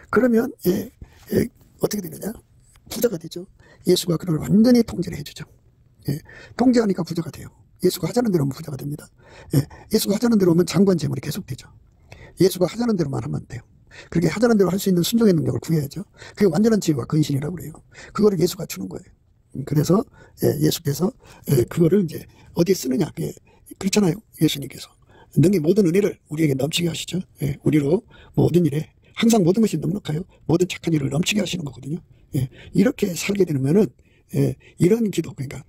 그러면 어떻게 되느냐? 부자가 되죠. 예수가 그를 완전히 통제를 해주죠. 통제하니까 부자가 돼요. 예수가 하자는 대로 하면 부자가 됩니다. 예수가 하자는 대로 하면 장관 재물이 계속되죠. 예수가 하자는 대로만 하면 안 돼요. 그렇게 하자는 대로 할 수 있는 순종의 능력을 구해야죠. 그게 완전한 지혜와 근신이라고 그래요. 그거를 예수가 주는 거예요. 그래서 예수께서 그거를 이제 어디에 쓰느냐? 그렇잖아요. 예수님께서 능히 모든 은혜를 우리에게 넘치게 하시죠. 우리로 모든 일에 항상 모든 것이 넉넉하여 모든 착한 일을 넘치게 하시는 거거든요. 이렇게 살게 되면은 이런 기도, 그러니까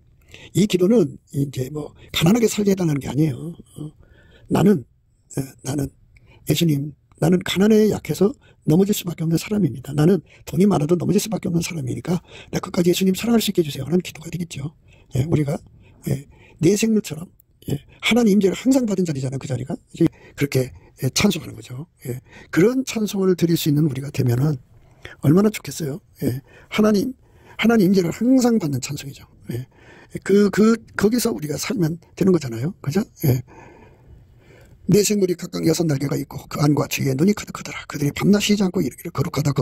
이 기도는 이제 뭐 가난하게 살게 해달라는 게 아니에요. 나는 예수님, 나는 가난에 약해서 넘어질 수밖에 없는 사람입니다. 나는 돈이 많아도 넘어질 수밖에 없는 사람이니까 나 끝까지 예수님 사랑할 수 있게 해주세요 하는 기도가 되겠죠. 우리가 내 생물처럼 하나님 임재를 항상 받은 자리잖아요. 그 자리가 그렇게 찬송하는 거죠. 그런 찬송을 드릴 수 있는 우리가 되면은 얼마나 좋겠어요. 하나님 임재를 항상 받는 찬송이죠. 거기서 우리가 살면 되는 거잖아요. 그죠? 내 생물이 각각 6날개가 있고 그 안과 주위에 눈이 가득하더라. 그들이 밤낮 쉬지 않고 이르기를 거룩하다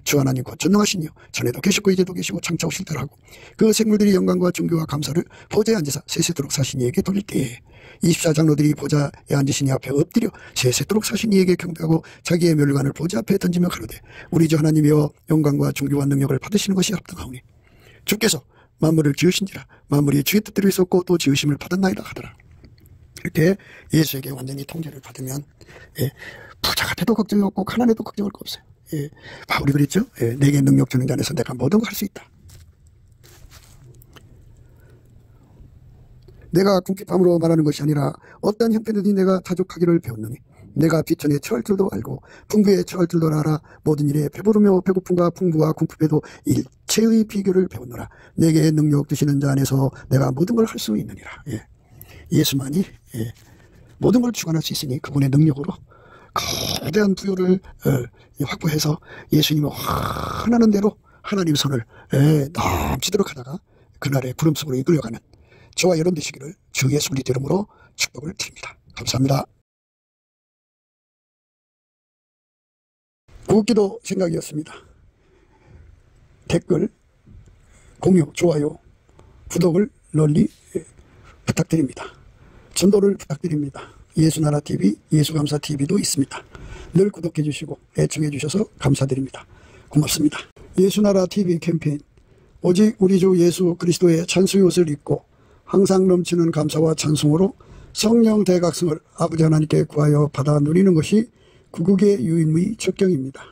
주 하나님 곧 전능하시니요 전에도 계시고 이제도 계시고 장차 오실 때라 하고 그 생물들이 영광과 존귀와 감사를 보좌에 앉으사 세세토록 사신 이에게 돌릴 때에 24장로들이 보좌에 앉으신 이 앞에 엎드려 세세토록 사신 이에게 경배하고 자기의 멸관을 보좌 앞에 던지며 가로되 우리 주 하나님이여 영광과 존귀와 능력을 받으시는 것이 합당하오니 주께서 만물을 지으신지라 만물이 주의 뜻대로 있었고 또 지으심을 받았나이다 하더라. 이렇게 예수에게 완전히 통제를 받으면 부자가 돼도 걱정이 없고 가난해도 걱정할 거 없어요. 바울이 그랬죠. 내게 능력 주는 자 안에서 내가 모든 걸 할 수 있다. 내가 궁핍함으로 말하는 것이 아니라 어떠한 형편이든지 내가 다족하기를 배웠느니 내가 비천에 처할 줄도 알고 풍부에 처할 줄도 알아 모든 일에 배부르며 배고픔과 풍부와 궁핍에도 일체의 비결을 배웠노라. 내게 능력 주시는 자 안에서 내가 모든 걸 할 수 있느니라. 예수만이 모든 걸 주관할 수 있으니 그분의 능력으로 거대한 부여를 확보해서 예수님이 원하는 대로 하나님 손을 넘치도록 하다가 그날의 구름 속으로 이끌려가는 저와 여러분 되시기를 주 예수 그리스도 이름으로 축복을 드립니다. 감사합니다. 구기도 생각이었습니다. 댓글, 공유, 좋아요, 구독을 널리 부탁드립니다. 전도를 부탁드립니다. 예수나라TV, 예수감사TV도 있습니다. 늘 구독해 주시고 애청해 주셔서 감사드립니다. 고맙습니다. 예수나라TV 캠페인 오직 우리 주 예수 그리스도의 찬송옷을 입고 항상 넘치는 감사와 찬송으로 성령 대각성을 아버지 하나님께 구하여 받아 누리는 것이 구국의 유인의 첩경입니다.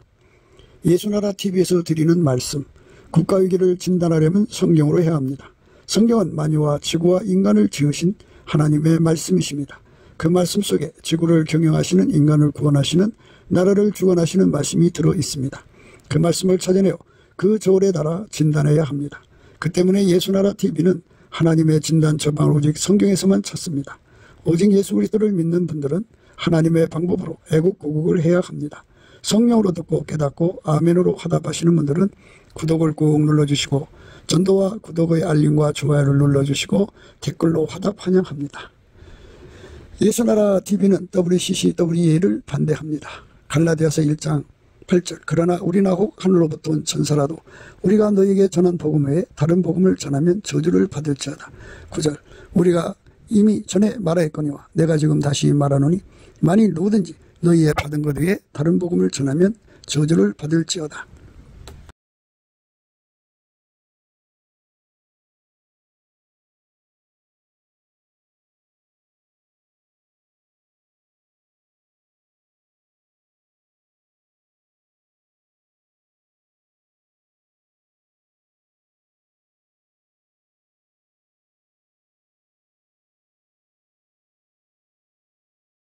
예수나라TV에서 드리는 말씀, 국가위기를 진단하려면 성경으로 해야 합니다. 성경은 만유와 지구와 인간을 지으신 하나님의 말씀이십니다. 그 말씀 속에 지구를 경영하시는 인간을 구원하시는 나라를 주관하시는 말씀이 들어 있습니다. 그 말씀을 찾아내어 그 저울에 달아 진단해야 합니다. 그 때문에 예수나라TV는 하나님의 진단 처방을 오직 성경에서만 찾습니다. 오직 예수 그리스도를 믿는 분들은 하나님의 방법으로 애국고국을 해야 합니다. 성령으로 듣고 깨닫고 아멘으로 화답하시는 분들은 구독을 꾹 눌러주시고 전도와 구독의 알림과 좋아요를 눌러주시고 댓글로 화답 환영합니다. 예수나라 TV는 WCCWA를 반대합니다. 갈라디아서 1장 8절 그러나 우리나 혹 하늘로부터 온 천사라도 우리가 너에게 전한 복음 외에 다른 복음을 전하면 저주를 받을지어다. 9절 우리가 이미 전에 말하였거니와 내가 지금 다시 말하노니 만일 누구든지 너희의 받은 것 외에 다른 복음을 전하면 저주를 받을지어다.